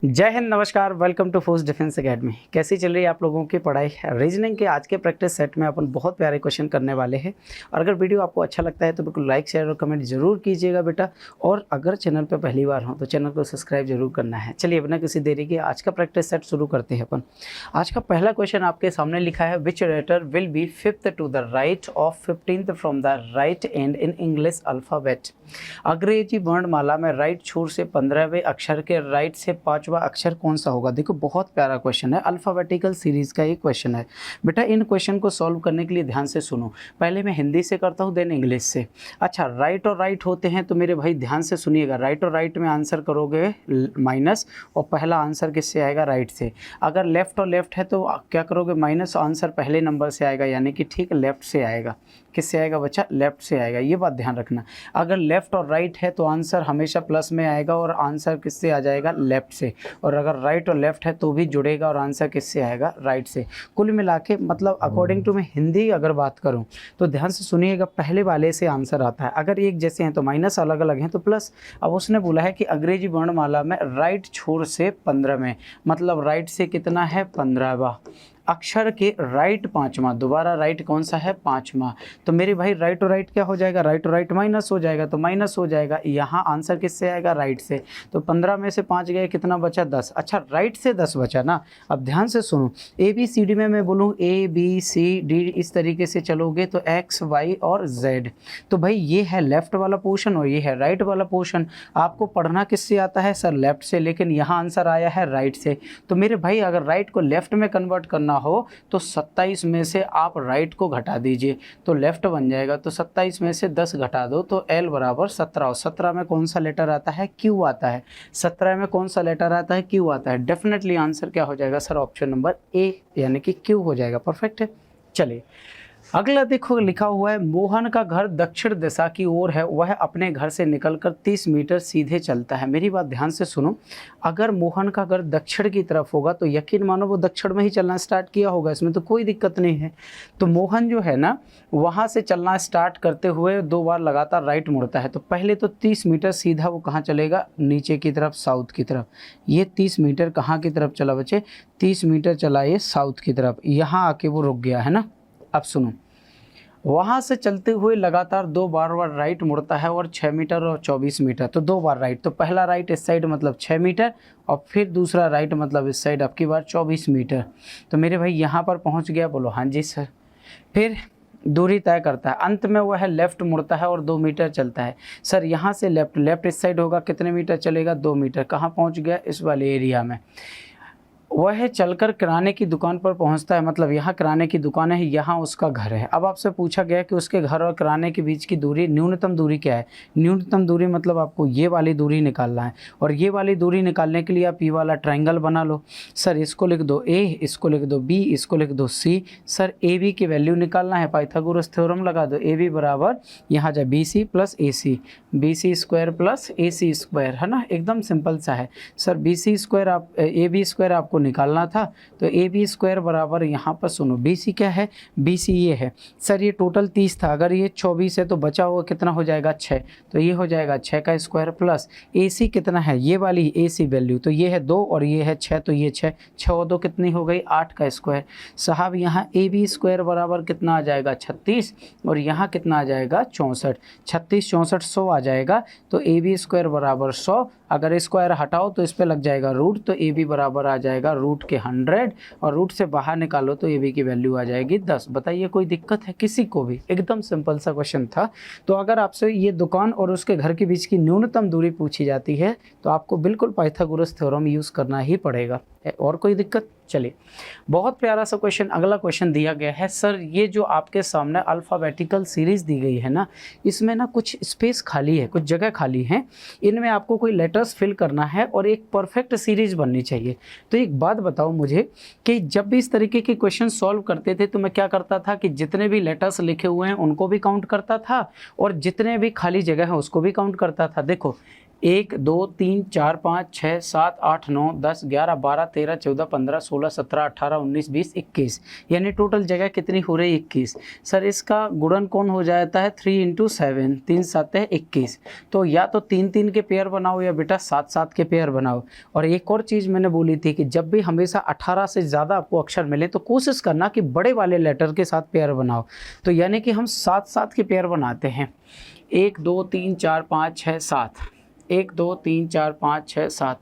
जय हिंद, नमस्कार। Welcome to Force Defence Academy. कैसी चल रही है आप लोगों की पढ़ाई? रीजनिंग के आज के प्रैक्टिस सेट में अपन बहुत प्यारे क्वेश्चन करने वाले हैं। और अगर वीडियो आपको अच्छा लगता है तो बिल्कुल लाइक, शेयर और कमेंट जरूर कीजिएगा बेटा। और अगर चैनल पर पहली बार हो तो चैनल को सब्सक्राइब जरूर करना है। चलिए बिना किसी देरी के आज का प्रैक्टिस सेट शुरू करते हैं अपन। आज का पहला क्वेश्चन आपके सामने लिखा है, which letter will be fifth to the right of 15th from the right end in English alphabet. अंग्रेजी वर्णमाला में राइट छोर से 15वें अक्षर के राइट से 5वां अक्षर कौन सा होगा? देखो बहुत प्यारा क्वेश्चन है, अल्फ़ाबेटिकल सीरीज का ये क्वेश्चन है बेटा। इन क्वेश्चन को सॉल्व करने के लिए ध्यान से सुनो। पहले मैं हिंदी से करता हूँ, देन इंग्लिश से। अच्छा, राइट और राइट होते हैं तो मेरे भाई ध्यान से सुनिएगा। राइट और राइट में आंसर करोगे माइनस, और पहला आंसर किससे आएगा? राइट से। अगर लेफ्ट और लेफ्ट है तो क्या करोगे? माइनस, आंसर पहले नंबर से आएगा, यानी कि ठीक लेफ्ट से आएगा। किससे आएगा बच्चा? लेफ्ट से आएगा। ये बात ध्यान रखना। अगर लेफ्ट और राइट है तो आंसर हमेशा प्लस में आएगा और आंसर किससे आ जाएगा? लेफ्ट से। और अगर राइट और लेफ्ट है तो भी जुड़ेगा और आंसर किससे आएगा? राइट से। कुल मिला के मतलब अकॉर्डिंग टू मैं हिंदी अगर बात करूं तो ध्यान से सुनिएगा, पहले वाले से आंसर आता है। अगर एक जैसे हैं तो माइनस, अलग अलग हैं तो प्लस। अब उसने बोला है कि अंग्रेजी वर्णमाला में राइट छोर से 15 में, मतलब राइट से कितना है? 15वां अक्षर के राइट 5वां। दोबारा राइट कौन सा है? 5वां। तो मेरे भाई राइट और राइट क्या हो जाएगा? राइट और राइट माइनस हो जाएगा, तो माइनस हो जाएगा। यहाँ आंसर किससे आएगा? राइट से। तो 15 में से 5 गए, कितना बचा? 10। अच्छा, राइट से 10 बचा ना। अब ध्यान से सुनो, ए बी सी डी में मैं बोलूँ ए बी सी डी, इस तरीके से चलोगे तो एक्स वाई और जेड। तो भाई ये है लेफ्ट वाला पोर्शन और ये है राइट वाला पोर्शन। आपको पढ़ना किससे आता है? सर लेफ्ट से, लेकिन यहाँ आंसर आया है राइट से। तो मेरे भाई अगर राइट को लेफ्ट में कन्वर्ट करना हो तो 27 में से आप राइट को घटा दीजिए तो लेफ्ट बन जाएगा। तो 27 में से 10 घटा दो तो L बराबर 17। और 17 में कौन सा लेटर आता है? Q आता है। 17 में कौन सा लेटर आता है? Q आता है। डेफिनेटली आंसर क्या हो जाएगा सर? ऑप्शन नंबर ए, यानी कि Q हो जाएगा। परफेक्ट है। चलिए अगला देखो, लिखा हुआ है, मोहन का घर दक्षिण दिशा की ओर है, वह अपने घर से निकलकर 30 मीटर सीधे चलता है। मेरी बात ध्यान से सुनो, अगर मोहन का घर दक्षिण की तरफ होगा तो यकीन मानो वो दक्षिण में ही चलना स्टार्ट किया होगा, इसमें तो कोई दिक्कत नहीं है। तो मोहन जो है ना, वहाँ से चलना स्टार्ट करते हुए 2 बार लगातार राइट मुड़ता है। तो पहले तो 30 मीटर सीधा वो कहाँ चलेगा? नीचे की तरफ, साउथ की तरफ। ये 30 मीटर कहाँ की तरफ चला बच्चे? 30 मीटर चला ये साउथ की तरफ। यहाँ आके वो रुक गया है ना। अब सुनो, वहाँ से चलते हुए लगातार 2 बार राइट मुड़ता है और 6 मीटर और 24 मीटर, तो 2 बार राइट। तो पहला राइट इस साइड मतलब 6 मीटर और फिर दूसरा राइट मतलब इस साइड आपकी बार 24 मीटर। तो मेरे भाई यहाँ पर पहुँच गया? बोलो हाँ जी सर। फिर दूरी तय करता है, अंत में वह लेफ्ट मुड़ता है और 2 मीटर चलता है। सर यहाँ से लेफ्ट, लेफ्ट इस साइड होगा, कितने मीटर चलेगा? 2 मीटर। कहाँ पहुँच गया? इस वाले एरिया में। वह चलकर किराने की दुकान पर पहुंचता है, मतलब यहाँ किराने की दुकान है, यहाँ उसका घर है। अब आपसे पूछा गया कि उसके घर और किराने के बीच की दूरी, न्यूनतम दूरी क्या है? न्यूनतम दूरी मतलब आपको ये वाली दूरी निकालना है, और ये वाली दूरी निकालने के लिए आप ये वाला ट्रायंगल बना लो। सर इसको लिख दो ए, इसको लिख दो बी, इसको लिख दो सी। सर ए बी की वैल्यू निकालना है, पाइथागोरस थ्योरम लगा दो। ए बी बराबर यहाँ जा बी सी प्लस ए सी, बी सी स्क्वायर प्लस ए सी स्क्वायर, है ना। एकदम सिंपल सा है। सर बी सी स्क्वायर आप ए बी स्क्वायर आपको निकालना था, तो ए बी स्क्वायर बराबर यहाँ पर सुनो, बी सी क्या है? बी सी ये है। सर ये टोटल 30 था, अगर ये 24 है तो बचा हुआ कितना हो जाएगा? 6। तो ये हो जाएगा 6 का स्क्वायर प्लस ए सी कितना है? ये वाली ए सी वैल्यू, तो ये है 2 और ये है 6, तो ये 6, 6 और 2 कितनी हो गई? 8 का स्क्वायर। साहब यहाँ ए बी स्क्वायर बराबर कितना आ जाएगा? 36, और यहाँ कितना आ जाएगा? 64। 36 64 100 आ जाएगा। तो ए बी स्क्वायर बराबर 100, अगर स्क्वायर हटाओ तो इस पे लग जाएगा रूट, तो ए बी बराबर आ जाएगा रूट के 100, और रूट से बाहर निकालो तो ए बी की वैल्यू आ जाएगी 10। बताइए कोई दिक्कत है किसी को भी? एकदम सिंपल सा क्वेश्चन था। तो अगर आपसे ये दुकान और उसके घर के बीच की न्यूनतम दूरी पूछी जाती है तो आपको बिल्कुल पाइथागोरस थ्योरम यूज़ करना ही पड़ेगा। और कोई दिक्कत? चलिए बहुत प्यारा सा क्वेश्चन, अगला क्वेश्चन दिया गया है। सर ये जो आपके सामने अल्फ़ाबेटिकल सीरीज़ दी गई है ना, इसमें ना कुछ स्पेस खाली है, कुछ जगह खाली है, इनमें आपको कोई लेटर्स फिल करना है और एक परफेक्ट सीरीज बननी चाहिए। तो एक बात बताओ मुझे कि जब भी इस तरीके के क्वेश्चन सॉल्व करते थे तो मैं क्या करता था कि जितने भी लेटर्स लिखे हुए हैं उनको भी काउंट करता था और जितने भी खाली जगह हैं उसको भी काउंट करता था। देखो 1 2 3 4 5 6 7 8 9 10 11 12 13 14 15 16 17 18 19 20 21, यानी टोटल जगह कितनी हो रही है 21। सर इसका गुणन कौन हो जाता है 3 इंटू 7, 3 7 है 21। तो या तो 3 3 के पेयर बनाओ या बेटा 7 7 के पेयर बनाओ। और एक और चीज़ मैंने बोली थी कि जब भी हमेशा 18 से ज़्यादा आपको अक्षर मिले तो कोशिश करना कि बड़े वाले लेटर के साथ पेयर बनाओ। तो यानी कि हम 7 7 के पेयर बनाते हैं, 1 2 3 4 5 6 7, 1 2 3 4 5 6 7,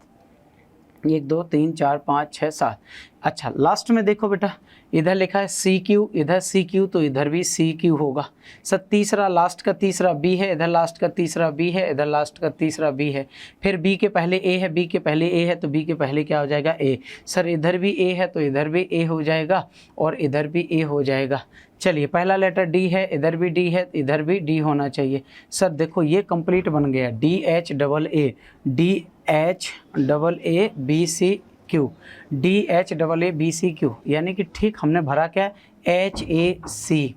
1 2 3 4 5 6 7। अच्छा लास्ट में देखो बेटा, इधर लिखा है सी क्यू, इधर सी क्यू, तो इधर भी सी क्यू होगा। सर तीसरा लास्ट का तीसरा बी है, इधर लास्ट का तीसरा बी है, इधर लास्ट का तीसरा बी है। फिर बी के पहले ए है, बी के पहले ए है, तो बी के पहले क्या हो जाएगा ए। सर इधर भी ए है तो इधर भी ए हो जाएगा और इधर भी ए हो जाएगा। चलिए पहला लेटर डी है, इधर भी डी है, इधर भी डी होना चाहिए। सर देखो ये कंप्लीट बन गया, D H double A, D H double A B C Q, D H double A B C Q, यानी कि ठीक हमने भरा क्या H A C,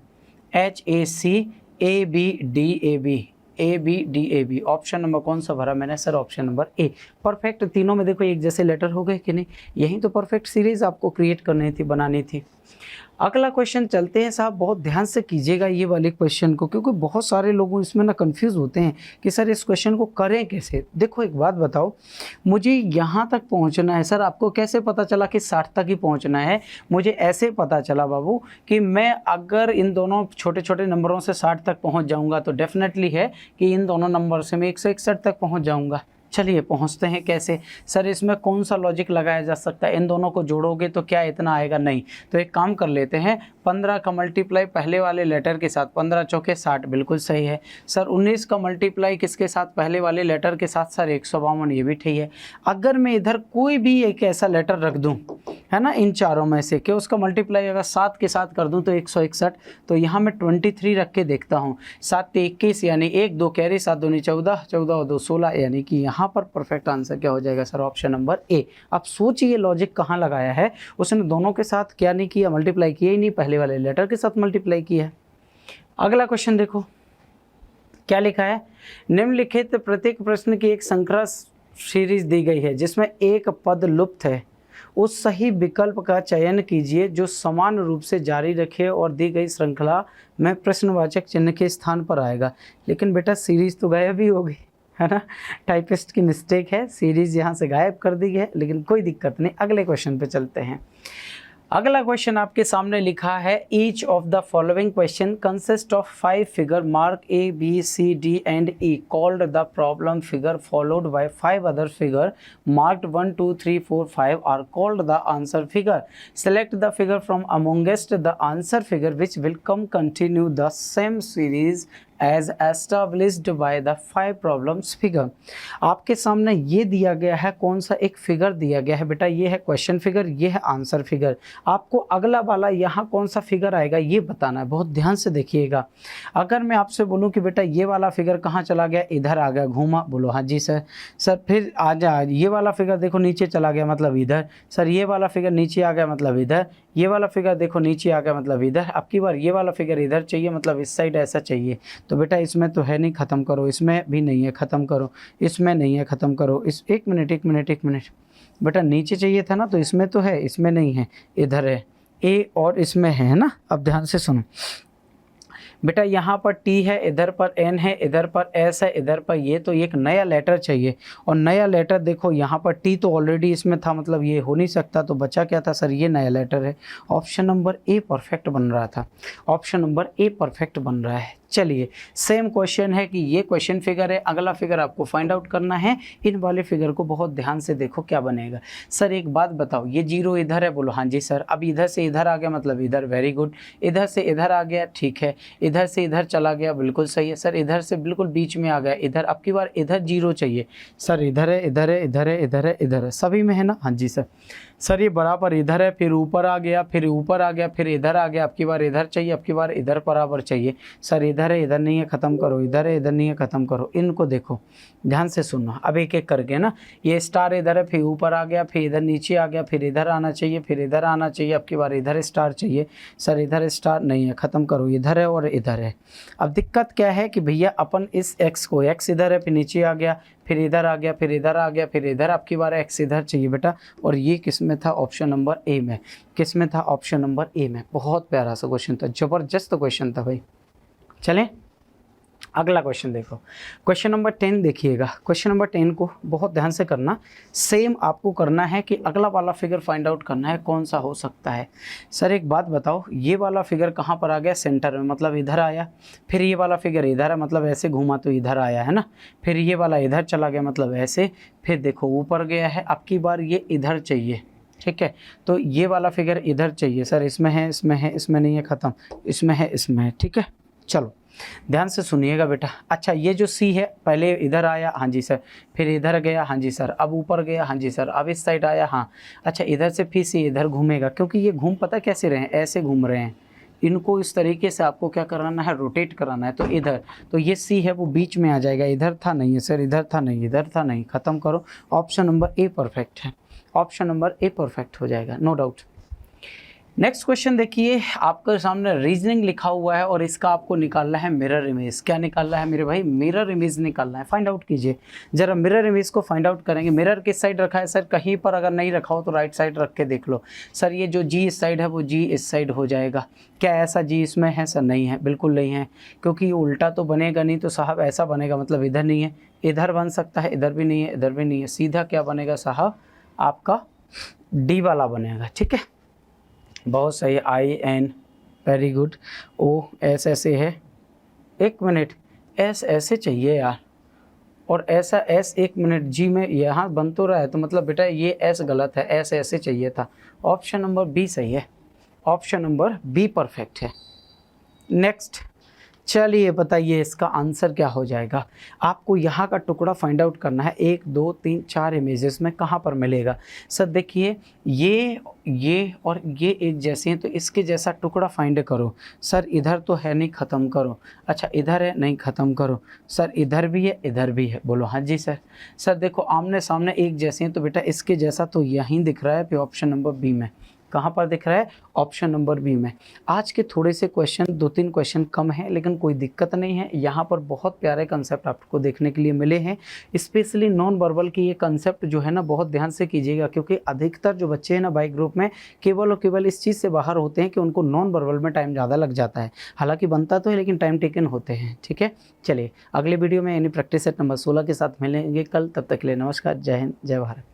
H A C A B D A B, A B D A B. Option number कौन सा भरा मैंने sir? Option number A. Perfect, तीनों में देखो एक जैसे लेटर हो गए कि नहीं, यही तो परफेक्ट सीरीज आपको क्रिएट करनी थी, बनानी थी। अगला क्वेश्चन चलते हैं साहब, बहुत ध्यान से कीजिएगा ये वाले क्वेश्चन को, क्योंकि बहुत सारे लोग इसमें ना कंफ्यूज होते हैं कि सर इस क्वेश्चन को करें कैसे। देखो एक बात बताओ, मुझे यहाँ तक पहुँचना है सर, आपको कैसे पता चला कि 60 तक ही पहुँचना है? मुझे ऐसे पता चला बाबू कि मैं अगर इन दोनों छोटे छोटे नंबरों से 60 तक पहुँच जाऊँगा तो डेफिनेटली है कि इन दोनों नंबर से मैं 161 तक पहुँच जाऊँगा। चलिए पहुंचते हैं कैसे। सर इसमें कौन सा लॉजिक लगाया जा सकता है? इन दोनों को जोड़ोगे तो क्या इतना आएगा? नहीं। तो एक काम कर लेते हैं, 15 का मल्टीप्लाई पहले वाले लेटर के साथ, 15 चौके 60, बिल्कुल सही है। सर 19 का मल्टीप्लाई किसके साथ? पहले वाले लेटर के साथ। सर 152, ये भी ठीक है। अगर मैं इधर कोई भी एक ऐसा लेटर रख दूं, है ना, इन चारों में से कि उसका मल्टीप्लाई अगर 7 के साथ कर दूं तो 161, तो यहाँ मैं 23 रख के देखता हूँ। 7 ते 21, यानी 1 2 कैरी, 7 दूनी 14, 14 और 2 16, यानी कि यहाँ पर परफेक्ट आंसर क्या हो जाएगा सर? ऑप्शन नंबर ए। अब सोचिए लॉजिक कहाँ लगाया है, उसने दोनों के साथ क्या नहीं किया? मल्टीप्लाई किया ही नहीं, पहले वाले लेटर के साथ मल्टीप्लाई किया है। अगला क्वेश्चन देखो क्या लिखा है, निम्नलिखित प्रत्येक प्रश्न की एक संख्या सीरीज दी गई है जिसमें एक पद लुप्त है, उस सही विकल्प का चयन कीजिए जो समान रूप से जारी रखे और दी गई श्रृंखला में प्रश्नवाचक चिन्ह के स्थान पर आएगा। लेकिन बेटा सीरीज तो गायब ही हो गई, है ना, टाइपिस्ट की मिस्टेक है, सीरीज यहाँ से गायब कर दी है, लेकिन कोई दिक्कत नहीं। अगले क्वेश्चन पे चलते हैं। अगला क्वेश्चन आपके सामने लिखा है, each of the following question consist of 5 figure mark A B C D and E called the problem figure followed by 5 other figure marked 1 2 3 4 5 are called the answer figure. Select the figure from amongst the answer figure which will come continue the same series as established by the 5 problems figure. आपके सामने ये दिया गया है, कौन सा एक figure दिया गया है बेटा? ये है क्वेश्चन फिगर, ये है आंसर फिगर। आपको अगला वाला यहाँ कौन सा फिगर आएगा ये बताना है, बहुत ध्यान से देखिएगा। अगर मैं आपसे बोलूँ कि बेटा ये वाला फिगर कहाँ चला गया? इधर आ गया, घूमा, बोलो हाँ जी सर। सर फिर आ जा, ये वाला फिगर देखो नीचे चला गया, मतलब इधर। सर ये वाला फिगर नीचे आ गया, मतलब इधर। ये वाला फिगर देखो नीचे आ गया, मतलब इधर। अब की बार ये वाला फिगर इधर चाहिए, मतलब इस साइड ऐसा चाहिए। तो बेटा इसमें तो है नहीं, ख़त्म करो। इसमें भी नहीं है, ख़त्म करो। इसमें नहीं है, ख़त्म करो। इस एक मिनट बेटा नीचे चाहिए था ना, तो इसमें तो है, इसमें नहीं है, इधर है। ए और इसमें है ना। अब ध्यान से सुनो बेटा, यहाँ पर टी है, इधर पर एन है, इधर पर एस है, इधर पर ये, तो एक नया लेटर चाहिए। और नया लेटर देखो यहाँ पर टी तो ऑलरेडी इसमें था, मतलब ये हो नहीं सकता, तो बचा क्या था सर? ये नया लेटर है। ऑप्शन नंबर ए परफेक्ट बन रहा था, ऑप्शन नंबर ए परफेक्ट बन रहा है। चलिए सेम क्वेश्चन है कि ये क्वेश्चन फिगर है, अगला फिगर आपको फाइंड आउट करना है। इन वाले फिगर को बहुत ध्यान से देखो क्या बनेगा। सर एक बात बताओ, ये 0 इधर है, बोलो हाँ जी सर। अब इधर से इधर आ गया, मतलब इधर, वेरी गुड। इधर से इधर आ गया, ठीक है। इधर से इधर चला गया, बिल्कुल सही है सर। इधर से बिल्कुल बीच में आ गया, इधर। अब की बार इधर 0 चाहिए सर। इधर है, इधर है, इधर है, इधर है, इधर है, सभी में है ना? हाँ जी सर। सर ये बराबर इधर है, फिर ऊपर आ गया, फिर ऊपर आ गया, फिर इधर आ गया। अब की बार इधर चाहिए, अब की बार इधर बराबर चाहिए सर। इधर इधर है, इधर नहीं है, ख़त्म करो, इधर है, इधर नहीं है, ख़त्म करो। इनको देखो, ध्यान से सुनना, अब एक एक करके ना। ये स्टार इधर है, फिर ऊपर आ गया, फिर इधर नीचे आ गया, फिर इधर आना चाहिए, फिर इधर आना चाहिए। अब की बार इधर स्टार चाहिए। सर इधर स्टार नहीं है, ख़त्म करो, इधर है और इधर है। अब दिक्कत क्या है कि भैया अपन इस एक्स को, एक्स इधर है, फिर नीचे आ गया, फिर इधर आ गया, फिर इधर आ गया, फिर इधर। आपकी बार एक्स इधर चाहिए बेटा, और ये किस में था? ऑप्शन नंबर ए में। किस में था? ऑप्शन नंबर ए में। बहुत प्यारा सा क्वेश्चन था, ज़बरदस्त क्वेश्चन था भाई। चलें अगला क्वेश्चन देखो, क्वेश्चन नंबर 10 देखिएगा। क्वेश्चन नंबर 10 को बहुत ध्यान से करना। सेम आपको करना है कि अगला वाला फिगर फाइंड आउट करना है कौन सा हो सकता है। सर एक बात बताओ, ये वाला फिगर कहाँ पर आ गया? सेंटर में, मतलब इधर आया। फिर ये वाला फिगर इधर है, मतलब ऐसे घूमा तो इधर आया है ना। फिर ये वाला इधर चला गया, मतलब ऐसे। फिर देखो ऊपर गया है, अब की बार ये इधर चाहिए, ठीक है। तो ये वाला फिगर इधर चाहिए। सर इसमें है, इसमें है, इसमें नहीं है, ख़त्म, इसमें है, इसमें है, ठीक है। चलो ध्यान से सुनिएगा बेटा। अच्छा ये जो सी है, पहले इधर आया, हाँ जी सर, फिर इधर गया, हाँ जी सर, अब ऊपर गया, हाँ जी सर, अब इस साइड आया, हाँ। अच्छा इधर से फिर सी इधर घूमेगा, क्योंकि ये घूम पता कैसे रहे हैं? ऐसे घूम रहे हैं। इनको इस तरीके से आपको क्या कराना है? रोटेट कराना है। तो इधर, तो ये सी है वो बीच में आ जाएगा। इधर था नहीं है सर, इधर था नहीं, इधर था नहीं, ख़त्म करो। ऑप्शन नंबर ए परफेक्ट है। ऑप्शन नंबर ए परफेक्ट हो जाएगा, नो डाउट। नेक्स्ट क्वेश्चन देखिए, आपके सामने रीजनिंग लिखा हुआ है और इसका आपको निकालना है मिरर इमेज। क्या निकालना है मेरे भाई? मिरर इमेज निकालना है। फाइंड आउट कीजिए जरा, मिरर इमेज को फाइंड आउट करेंगे। मिरर किस साइड रखा है सर? कहीं पर अगर नहीं रखा हो तो राइट साइड रख के देख लो। सर ये जो जी इस साइड है वो जी इस साइड हो जाएगा। क्या ऐसा जी इसमें है? सर नहीं है, बिल्कुल नहीं है, क्योंकि ये उल्टा तो बनेगा नहीं। तो साहब ऐसा बनेगा, मतलब इधर नहीं है, इधर बन सकता है, इधर भी नहीं है, इधर भी नहीं है। सीधा क्या बनेगा साहब? आपका डी वाला बनेगा, ठीक है। बहुत सही, I N, very good. O S ऐसे है, एक मिनट, एस ऐसे चाहिए यार, और ऐसा एस, एक मिनट, जी में यहाँ बन तो रहा है, तो मतलब बेटा ये एस गलत है, एस ऐसे चाहिए था। ऑप्शन नंबर बी सही है, ऑप्शन नंबर बी परफेक्ट है। नेक्स्ट चलिए बताइए इसका आंसर क्या हो जाएगा। आपको यहाँ का टुकड़ा फाइंड आउट करना है। 1 2 3 4 इमेजेस में कहाँ पर मिलेगा? सर देखिए ये और ये एक जैसे हैं, तो इसके जैसा टुकड़ा फाइंड करो। सर इधर तो है नहीं, ख़त्म करो। अच्छा इधर है नहीं, ख़त्म करो। सर इधर भी है, इधर भी है, बोलो हाँ जी सर। सर देखो आमने सामने एक जैसे हैं, तो बेटा इसके जैसा तो यहीं दिख रहा है, फिर ऑप्शन नंबर बी में। कहाँ पर दिख रहा है? ऑप्शन नंबर बी में। आज के थोड़े से क्वेश्चन, 2-3 क्वेश्चन कम हैं, लेकिन कोई दिक्कत नहीं है। यहाँ पर बहुत प्यारे कंसेप्ट आपको देखने के लिए मिले हैं। स्पेशली नॉन वर्बल की ये कंसेप्ट जो है ना, बहुत ध्यान से कीजिएगा, क्योंकि अधिकतर जो बच्चे हैं ना बाई ग्रुप में केवल और केवल इस चीज़ से बाहर होते हैं कि उनको नॉन वर्बल में टाइम ज़्यादा लग जाता है। हालाँकि बनता तो है, लेकिन टाइम टेकन होते हैं, ठीक है। चलिए अगले वीडियो में यानी प्रैक्टिस सेट नंबर 16 के साथ मिलेंगे कल। तब तक के लिए नमस्कार, जय हिंद, जय भारत।